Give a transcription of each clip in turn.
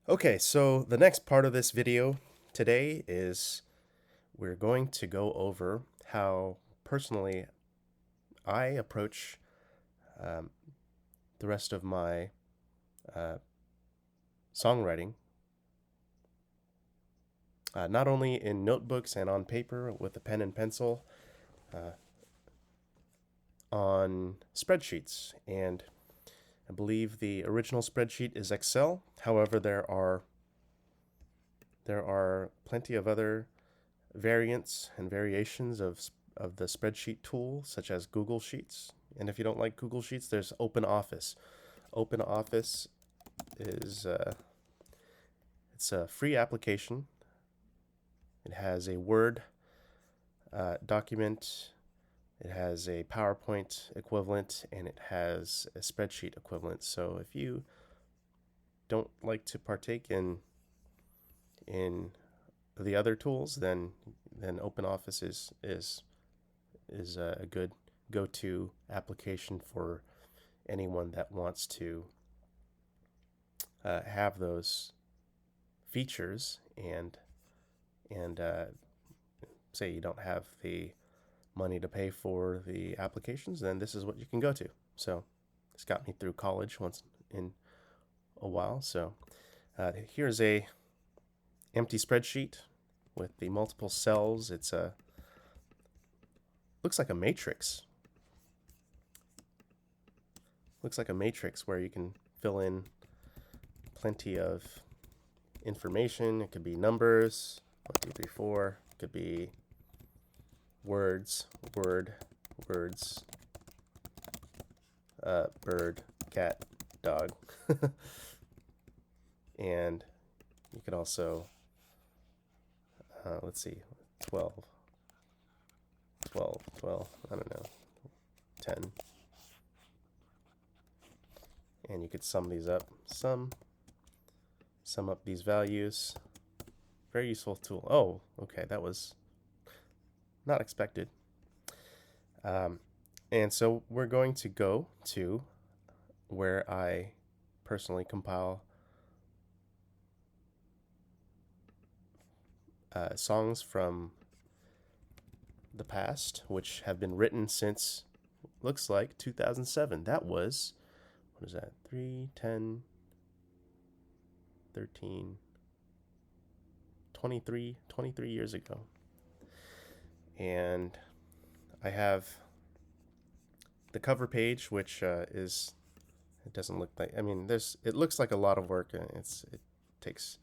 Okay, so the next part of this video today is we're going to go over how personally I approach um, the rest of my uh, songwriting, not only in notebooks and on paper with a pen and pencil, uh, on spreadsheets. And I believe the original spreadsheet is Excel. However, there are plenty of other variants and variations of the spreadsheet tool, such as Google Sheets. And if you don't like Google Sheets, there's OpenOffice. OpenOffice is it's a free application. It has a Word document, it has a PowerPoint equivalent, and it has a spreadsheet equivalent. So if you don't like to partake in the other tools, then OpenOffice is a good go-to application for anyone that wants to have those features and say you don't have the money to pay for the applications, then this is what you can go to. So it's got me through college once in a while. So here's a empty spreadsheet with the multiple cells. It's a looks like a matrix. Looks like a matrix where you can fill in plenty of information. It could be numbers, 1, 2, 3, 4. It could be words, words, bird, cat, dog. And you could also, let's see, 12, 12, I don't know, 10. And you could sum these up, sum up these values. Very useful tool. Oh, okay, that was not expected. And so we're going to go to where I personally compile songs from the past, which have been written since, looks like, 2007. That was, what is that, 3, 10, 13, 23 years ago. And I have the cover page, which is, it doesn't look like, I mean, it looks like a lot of work. It takes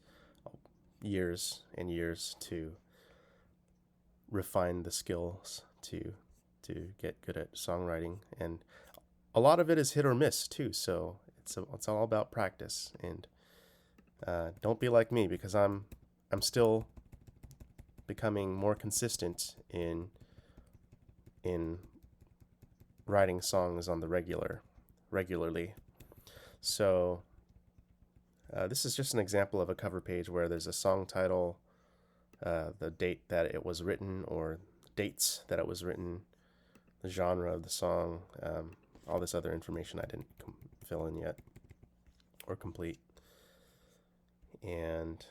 years and years to refine the skills to get good at songwriting, and a lot of it is hit or miss too. So it's all about practice. And don't be like me, because I'm still becoming more consistent in writing songs on the regularly. So this is just an example of a cover page where there's a song title, the date that it was written, or dates that it was written, the genre of the song, all this other information I didn't fill in yet or complete. And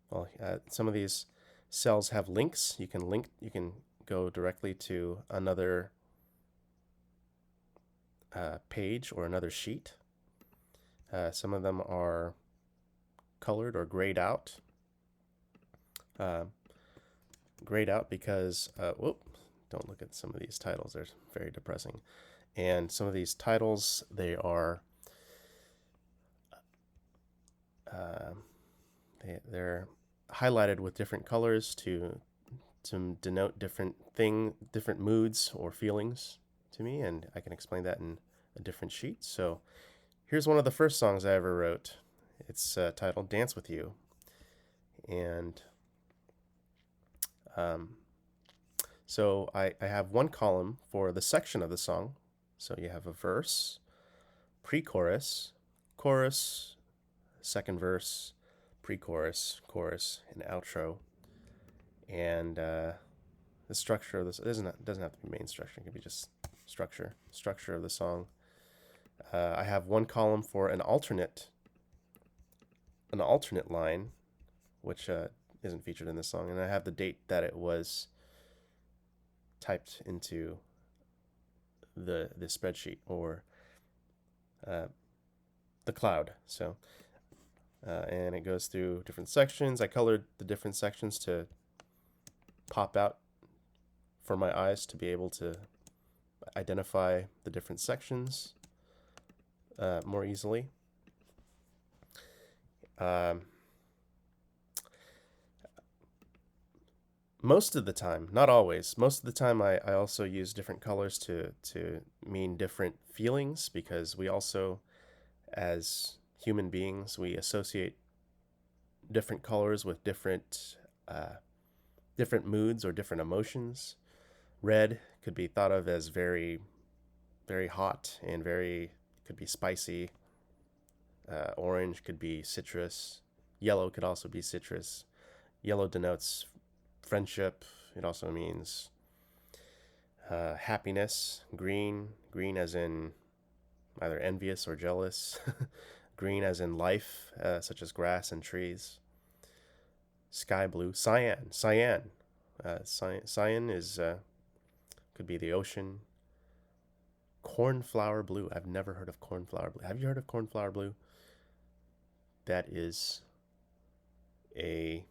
well, some of these cells have links. You can go directly to another page or another sheet. Some of them are colored or grayed out. Grayed out because, don't look at some of these titles. They're very depressing. And some of these titles, they're highlighted with different colors to denote different moods or feelings to me, and I can explain that in a different sheet. So here's one of the first songs I ever wrote. It's titled "Dance with You," and so I have one column for the section of the song. So you have a verse, pre-chorus, chorus, second verse, pre-chorus, chorus, and outro. And the structure of this doesn't have to be main structure. It can be just structure of the song. I have one column for an alternate an alternate line, which isn't featured in this song, and I have the date that it was typed into the spreadsheet or uh, the cloud. So, and it goes through different sections. I colored the different sections to pop out for my eyes to be able to identify the different sections more easily. Um, most of the time, not always, most of the time I also use different colors to mean different feelings, because we also, as human beings, we associate different colors with different moods or different emotions. Red could be thought of as very, very hot and very, could be spicy. Orange could be citrus. Yellow could also be citrus. Yellow denotes friendship. It also means happiness. Green as in either envious or jealous. Green as in life, such as grass and trees. Sky blue. Cyan. Cyan is could be the ocean. Cornflower blue. I've never heard of cornflower blue. Have you heard of cornflower blue? That is a,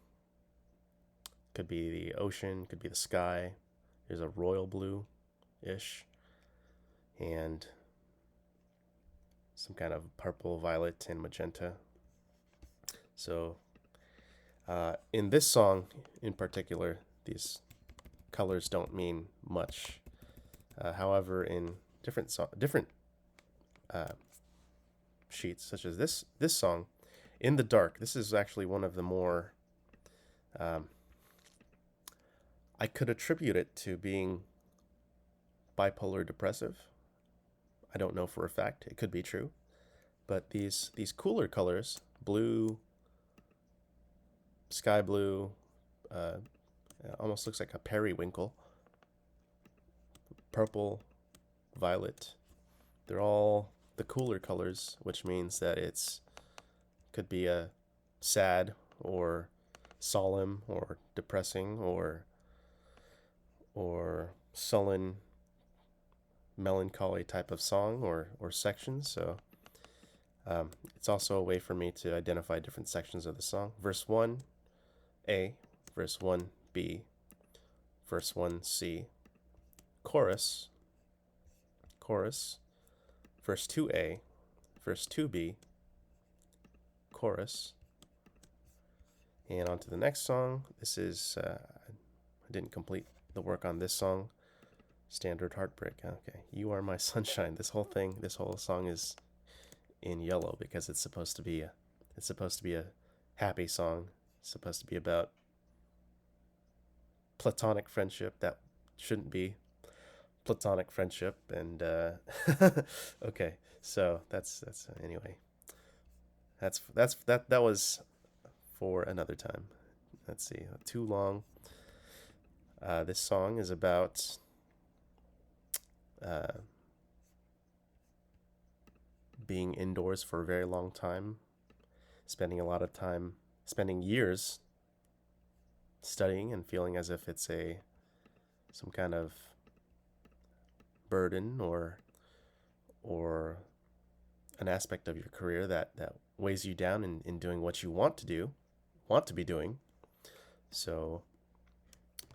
could be the ocean, could be the sky. There's a royal blue ish, and some kind of purple, violet, and magenta. So, in this song in particular, these colors don't mean much. However, in different uh, sheets, such as this song, "In the Dark," this is actually one of the more. I could attribute it to being bipolar depressive. I don't know for a fact. It could be true, but these cooler colors, blue, sky blue, uh, almost looks like a periwinkle, purple, violet. They're all the cooler colors, which means that it's could be a sad or solemn or depressing or sullen, melancholy type of song or section. So it's also a way for me to identify different sections of the song. Verse 1, A, verse 1, B, verse 1, C, chorus, verse 2A, verse 2B, chorus, and on to the next song. This is, I didn't complete the work on this song. Standard Heartbreak. Okay. You Are My Sunshine. This whole song is in yellow because it's supposed to be a happy song. It's supposed to be about platonic friendship that shouldn't be platonic friendship, and okay. So that's anyway. That was for another time. Let's see. Too long. This song is about uh, being indoors for a very long time, spending years studying and feeling as if it's some kind of burden or an aspect of your career that weighs you down in doing what you want to be doing. So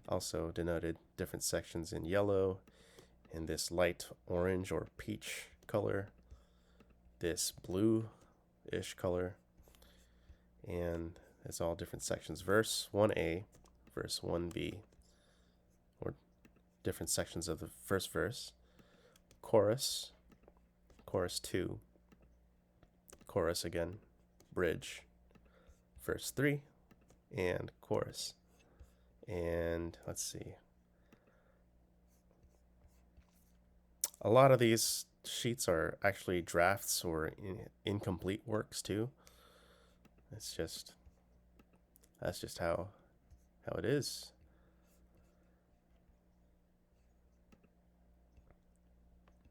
also denoted different sections in yellow, in this light orange or peach color, this blue-ish color, and it's all different sections. Verse 1A, verse 1B, or different sections of the first verse. Chorus, chorus 2, chorus again, bridge, verse 3, and chorus. And let's see. A lot of these sheets are actually drafts or incomplete works too. That's just how it is.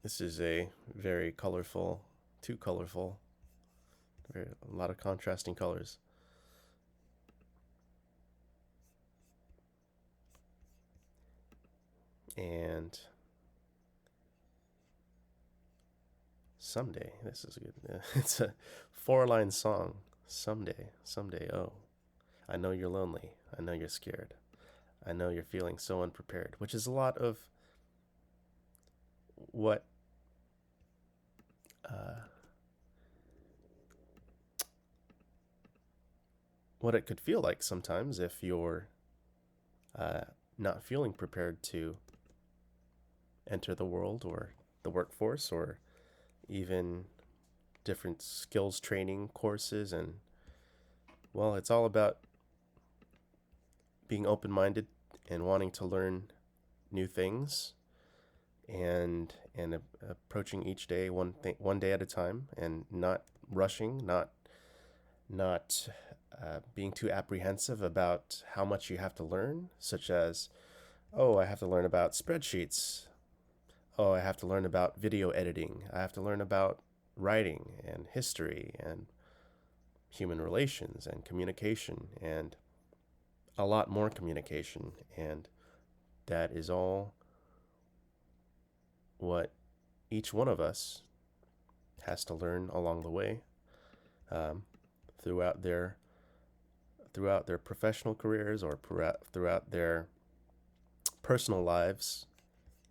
This is a very colorful, too colorful, A lot of contrasting colors. And someday, this is good. It's a 4-line song. Someday, someday, oh, I know you're lonely. I know you're scared. I know you're feeling so unprepared, which is a lot of what uh, what it could feel like sometimes if you're uh, not feeling prepared to enter the world or the workforce, or even different skills training courses. And well, it's all about being open-minded and wanting to learn new things, and approaching each day one day at a time, and not rushing, not being too apprehensive about how much you have to learn, such as, oh, I have to learn about spreadsheets. Oh, I have to learn about video editing. I have to learn about writing and history and human relations and communication and a lot more communication. And that is all what each one of us has to learn along the way, um, throughout their professional careers, or throughout their personal lives.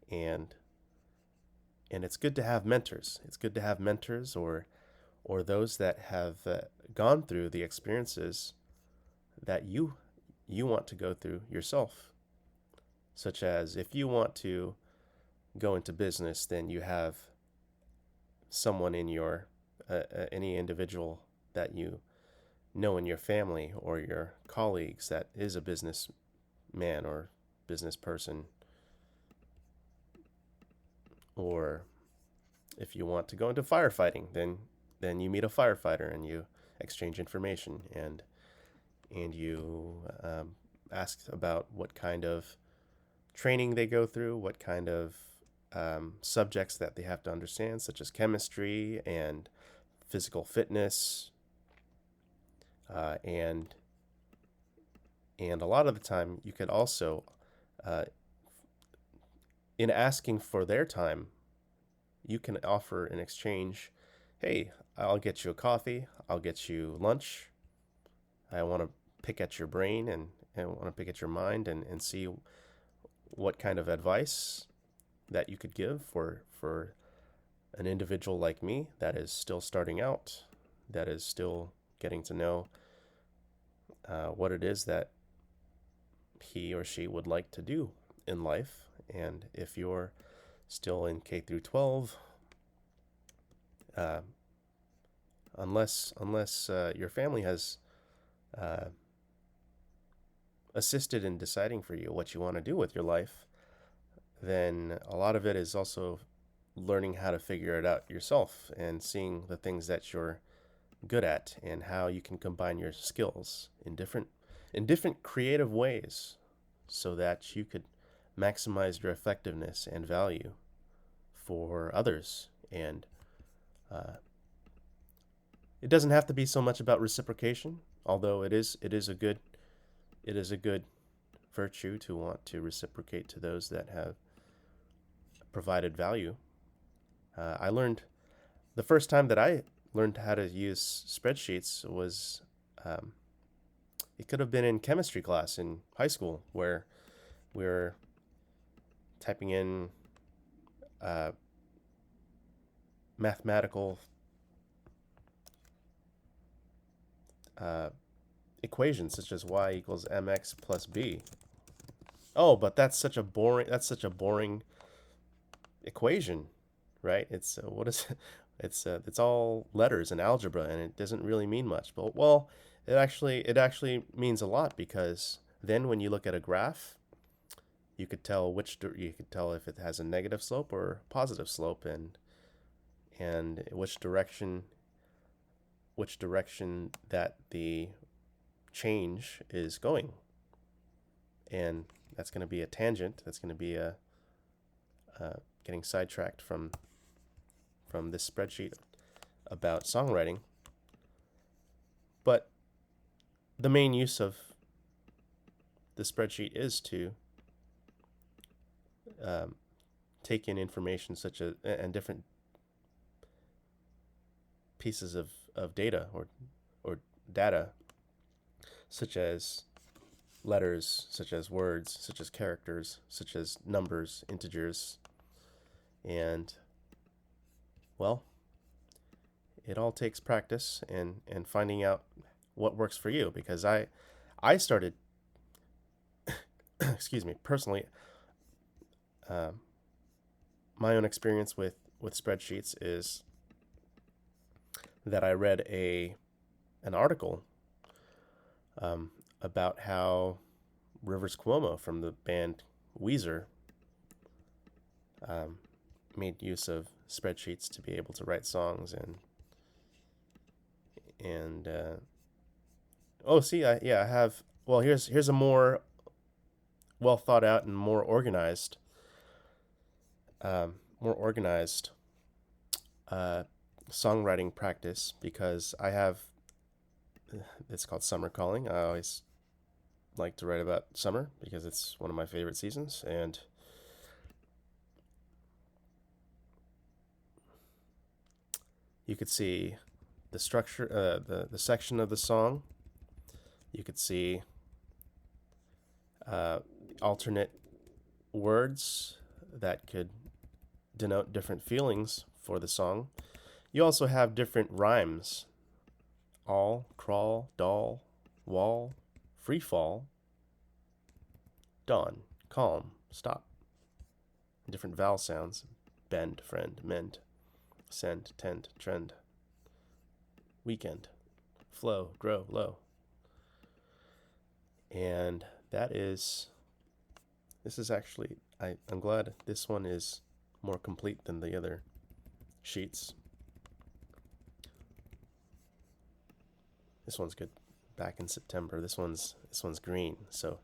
And and it's good to have mentors. It's good to have mentors, or those that have gone through the experiences that you want to go through yourself. Such as, if you want to go into business, then you have someone in your any individual that you know in your family or your colleagues that is a businessman or business person. Or if you want to go into firefighting, then you meet a firefighter and you exchange information, and you ask about what kind of training they go through, what kind of subjects that they have to understand, such as chemistry and physical fitness, and a lot of the time you could also, uh, in asking for their time, you can offer in exchange, hey, I'll get you a coffee, I'll get you lunch. I want to pick at your brain, and want to pick at your mind, and see what kind of advice that you could give for an individual like me that is still starting out, that is still getting to know what it is that he or she would like to do in life. And if you're still in K through 12, uh, unless your family has uh, assisted in deciding for you what you want to do with your life, then a lot of it is also learning how to figure it out yourself, and seeing the things that you're good at and how you can combine your skills in different creative ways, so that you could maximize your effectiveness and value for others. And uh, it doesn't have to be so much about reciprocation, although it is a good virtue to want to reciprocate to those that have provided value. I learned the first time that I learned how to use spreadsheets was, um, it could have been in chemistry class in high school, where we were typing in uh, mathematical uh, equations, such as y equals mx plus b. Oh, but that's such a boring equation, right? It's what is it's all letters and algebra, and it doesn't really mean much. But well, it actually means a lot, because then when you look at a graph, you could tell you could tell if it has a negative slope or positive slope, and which direction that the change is going. And that's going to be a tangent. That's going to be a getting sidetracked from this spreadsheet about songwriting. But the main use of the spreadsheet is to um, take in information such as and different pieces of data or data, such as letters, such as words, such as characters, such as numbers, integers, and well, it all takes practice and finding out what works for you. Because I started, excuse me, personally, um, my own experience with spreadsheets is that I read an article um, about how Rivers Cuomo from the band Weezer um, made use of spreadsheets to be able to write songs and oh, see, I have. Well, here's a more well thought out and more organized uh, songwriting practice, because I have. It's called summer calling. I always like to write about summer because it's one of my favorite seasons, and you could see the structure, the section of the song. You could see uh, alternate words that could denote different feelings for the song. You also have different rhymes: all, crawl, doll, wall, free fall, dawn, calm, stop. Different vowel sounds: bend, friend, mend, send, tend, trend, weekend, flow, grow, low. And this is actually, I'm glad this one is more complete than the other sheets. This one's good. Back in September. This one's green. So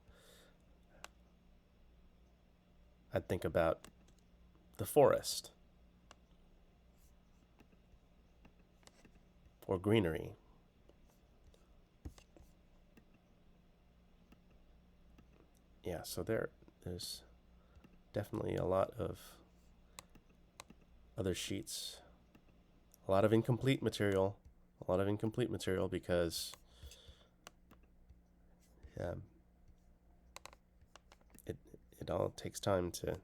I'd think about the forest or greenery. Yeah, so there's definitely a lot of other sheets, a lot of incomplete material, because um, it it all takes time to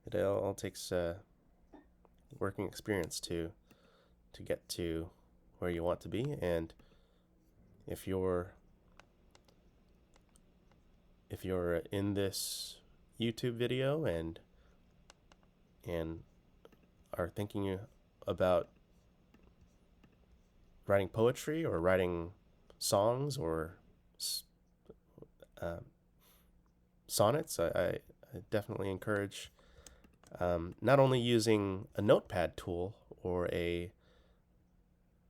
it all takes working experience to get to where you want to be. And if you're in this YouTube video and are thinking about writing poetry or writing songs or uh, sonnets, I definitely encourage not only using a notepad tool or a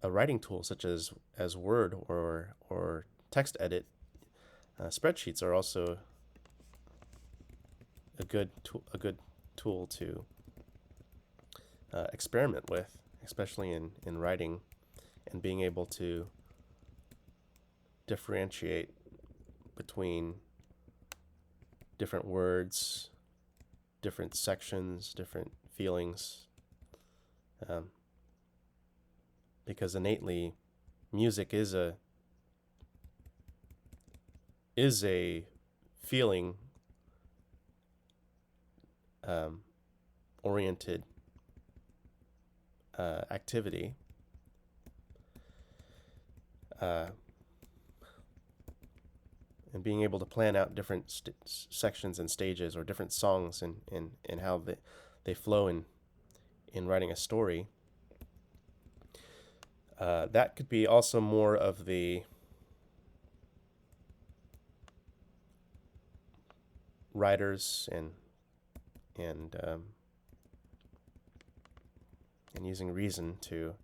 writing tool such as Word or text edit. Spreadsheets are also a good tool to experiment with, especially in writing, and being able to differentiate between different words, different sections, different feelings, because innately music is a feeling oriented activity. And being able to plan out different sections and stages, or different songs, and how they flow in writing a story. That could be also more of the writers and using reason to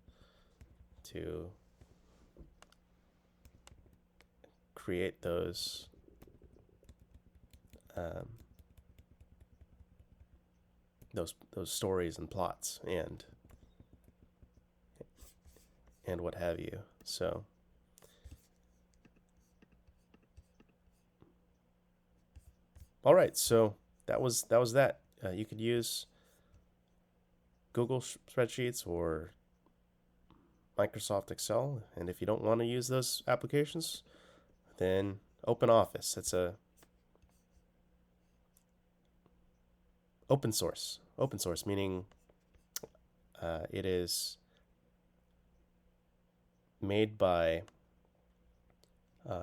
create those stories and plots and what have you. So All right, so that. You could use Google Spreadsheets or Microsoft Excel, and if you don't want to use those applications, then Open Office. It's a open source. Open source meaning it is made by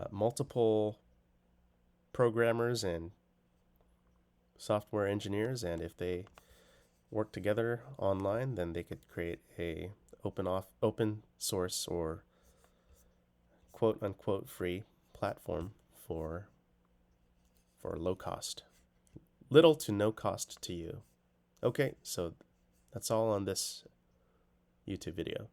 multiple programmers and software engineers, and if they work together online, then they could create a open source or quote unquote free platform for low cost, little to no cost to you. Okay, so that's all on this YouTube video.